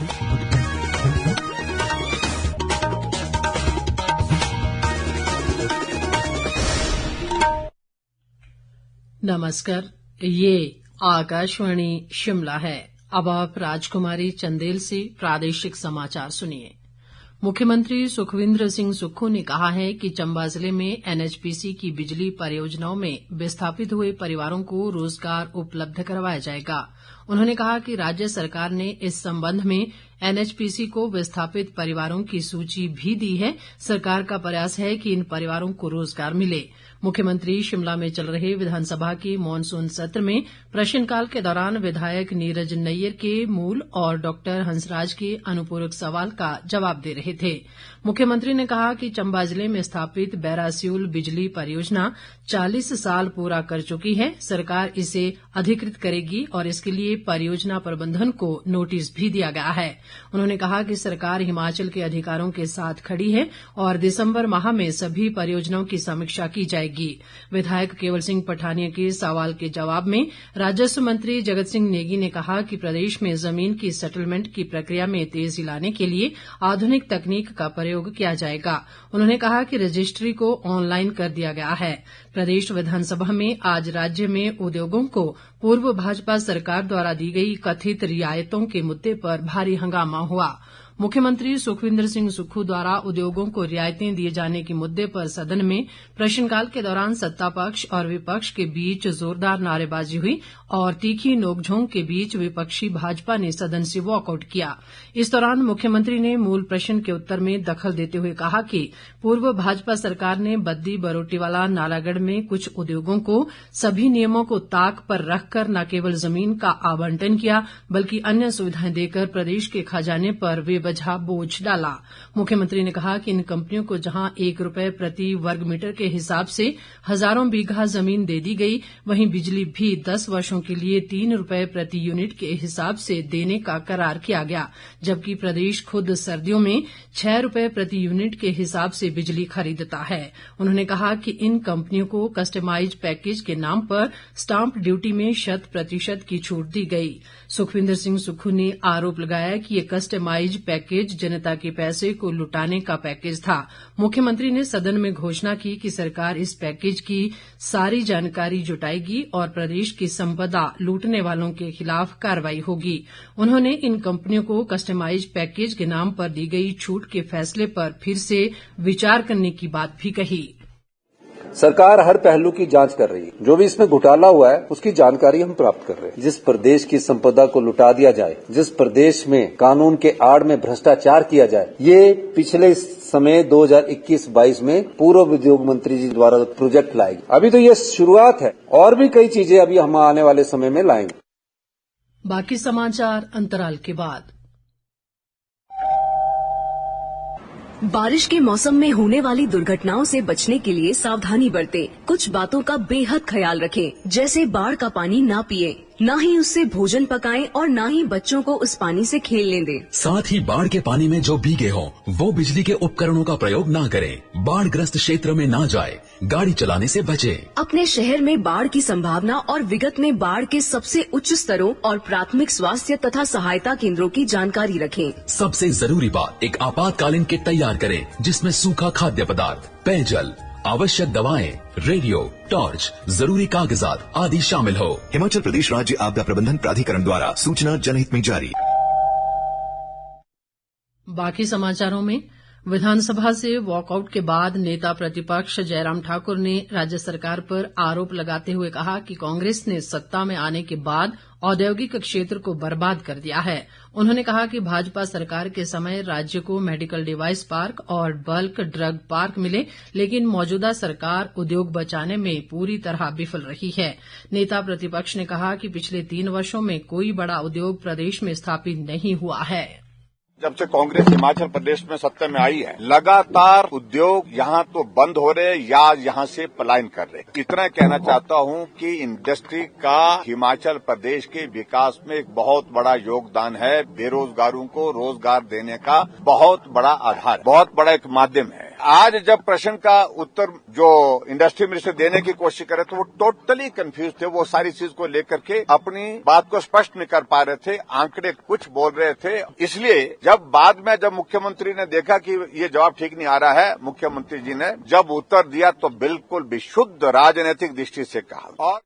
नमस्कार, ये आकाशवाणी शिमला है। अब आप राजकुमारी चंदेल से प्रादेशिक समाचार सुनिए। मुख्यमंत्री सुखविंदर सिंह सुक्खू ने कहा है कि चंबा जिले में एनएचपीसी की बिजली परियोजनाओं में विस्थापित हुए परिवारों को रोजगार उपलब्ध करवाया जाएगा। उन्होंने कहा कि राज्य सरकार ने इस संबंध में एनएचपीसी को विस्थापित परिवारों की सूची भी दी है। सरकार का प्रयास है कि इन परिवारों को रोजगार मिले। मुख्यमंत्री शिमला में चल रहे विधानसभा के मॉनसून सत्र में प्रश्नकाल के दौरान विधायक नीरज नैयर के मूल और डॉक्टर हंसराज के अनुपूरक सवाल का जवाब दे रहे थे। मुख्यमंत्री ने कहा कि चंबा जिले में स्थापित बैरासियुल बिजली परियोजना 40 साल पूरा कर चुकी है। सरकार इसे अधिकृत करेगी और इसके लिए परियोजना प्रबंधन को नोटिस भी दिया गया है। उन्होंने कहा कि सरकार हिमाचल के अधिकारों के साथ खड़ी है और दिसंबर माह में सभी परियोजनाओं की समीक्षा की जाएगी। विधायक केवल सिंह पठानिया के सवाल के जवाब में राजस्व मंत्री जगत सिंह नेगी ने कहा कि प्रदेश में जमीन की सेटलमेंट की प्रक्रिया में तेजी लाने के लिए आधुनिक तकनीक का प्रयोग किया जाएगा। उन्होंने कहा कि रजिस्ट्री को ऑनलाइन कर दिया गया है। प्रदेश विधानसभा में आज राज्य में उद्योगों को पूर्व भाजपा सरकार द्वारा दी गई कथित रियायतों के मुद्दे पर भारी हंगामा हुआ। मुख्यमंत्री सुखविंदर सिंह सुक्खू द्वारा उद्योगों को रियायतें दिए जाने के मुद्दे पर सदन में प्रश्नकाल के दौरान सत्तापक्ष और विपक्ष के बीच जोरदार नारेबाजी हुई और तीखी नोकझोंक के बीच विपक्षी भाजपा ने सदन से वॉकआउट किया। इस दौरान मुख्यमंत्री ने मूल प्रश्न के उत्तर में दखल देते हुए कहा कि पूर्व भाजपा सरकार ने बद्दी बरोटीवाला नालागढ़ में कुछ उद्योगों को सभी नियमों को ताक पर रखकर न केवल जमीन का आवंटन किया बल्कि अन्य सुविधाएं देकर प्रदेश के खजाने पर बेवजह बोझ डाला। मुख्यमंत्री ने कहा कि इन कंपनियों को जहां ₹1 प्रति वर्ग मीटर के हिसाब से हजारों बीघा जमीन दे दी गई, वहीं बिजली भी 10 वर्षों के लिए ₹3 प्रति यूनिट के हिसाब से देने का करार किया गया, जबकि प्रदेश खुद सर्दियों में ₹6 प्रति यूनिट के हिसाब से बिजली खरीदता है। उन्होंने कहा कि इन कंपनियों को कस्टमाइज्ड पैकेज के नाम पर स्टाम्प ड्यूटी में 100% की छूट दी गई। सुखविंदर सिंह सुक्खू ने आरोप लगाया कि ये कस्टमाइज्ड पैकेज जनता के पैसे को लुटाने का पैकेज था। मुख्यमंत्री ने सदन में घोषणा की कि सरकार इस पैकेज की सारी जानकारी जुटाएगी और प्रदेश की संपदा लूटने वालों के खिलाफ कार्रवाई होगी। उन्होंने इन कंपनियों को कस्टमाइज्ड पैकेज के नाम पर दी गई छूट के फैसले पर फिर से विचार करने की बात भी कही। सरकार हर पहलू की जांच कर रही है। जो भी इसमें घोटाला हुआ है उसकी जानकारी हम प्राप्त कर रहे हैं। जिस प्रदेश की संपदा को लुटा दिया जाए, जिस प्रदेश में कानून के आड़ में भ्रष्टाचार किया जाए, ये पिछले समय 2021-22 में पूर्व उद्योग मंत्री जी द्वारा प्रोजेक्ट लाएगी। अभी तो ये शुरुआत है और भी कई चीजें अभी हम आने वाले समय में लाएंगे। बाकी समाचार अंतराल के बाद। बारिश के मौसम में होने वाली दुर्घटनाओं से बचने के लिए सावधानी बरतें। कुछ बातों का बेहद ख्याल रखें, जैसे बाढ़ का पानी ना पिए, ना ही उससे भोजन पकाएं और ना ही बच्चों को उस पानी से खेलने दें। साथ ही बाढ़ के पानी में जो भीगे हों वो बिजली के उपकरणों का प्रयोग ना करें। बाढ़ ग्रस्त क्षेत्र में ना जाए, गाड़ी चलाने से बचें। अपने शहर में बाढ़ की संभावना और विगत में बाढ़ के सबसे उच्च स्तरों और प्राथमिक स्वास्थ्य तथा सहायता केंद्रों की जानकारी रखें। सबसे जरूरी बात, एक आपातकालीन किट तैयार करें जिसमें सूखा खाद्य पदार्थ, पेयजल, आवश्यक दवाएं, रेडियो, टॉर्च, जरूरी कागजात आदि शामिल हो। हिमाचल प्रदेश राज्य आपदा प्रबंधन प्राधिकरण द्वारा सूचना जनहित में जारी। बाकी समाचारों में, विधानसभा से वॉकआउट के बाद नेता प्रतिपक्ष जयराम ठाकुर ने राज्य सरकार पर आरोप लगाते हुए कहा कि कांग्रेस ने सत्ता में आने के बाद औद्योगिक क्षेत्र को बर्बाद कर दिया है। उन्होंने कहा कि भाजपा सरकार के समय राज्य को मेडिकल डिवाइस पार्क और बल्क ड्रग पार्क मिले, लेकिन मौजूदा सरकार उद्योग बचाने में पूरी तरह विफल रही है। नेता प्रतिपक्ष ने कहा कि पिछले 3 वर्षों में कोई बड़ा उद्योग प्रदेश में स्थापित नहीं हुआ है। जब से कांग्रेस हिमाचल प्रदेश में सत्ता में आई है, लगातार उद्योग यहाँ तो बंद हो रहे या यहाँ से पलायन कर रहे। इतना कहना चाहता हूँ कि इंडस्ट्री का हिमाचल प्रदेश के विकास में एक बहुत बड़ा योगदान है। बेरोजगारों को रोजगार देने का बहुत बड़ा आधार, बहुत बड़ा एक माध्यम है। आज जब प्रश्न का उत्तर जो इंडस्ट्री मिनिस्टर देने की कोशिश करे तो वो टोटली कंफ्यूज थे। वो सारी चीज को लेकर के अपनी बात को स्पष्ट नहीं कर पा रहे थे, आंकड़े कुछ बोल रहे थे। इसलिए जब बाद में जब मुख्यमंत्री ने देखा कि ये जवाब ठीक नहीं आ रहा है, मुख्यमंत्री जी ने जब उत्तर दिया तो बिल्कुल विशुद्ध राजनीतिक दृष्टि से कहा। और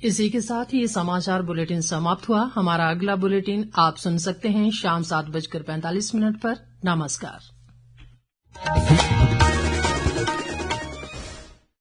इसी के साथ ही ये समाचार बुलेटिन समाप्त हुआ। हमारा अगला बुलेटिन आप सुन सकते हैं शाम 7:45 पर। नमस्कार।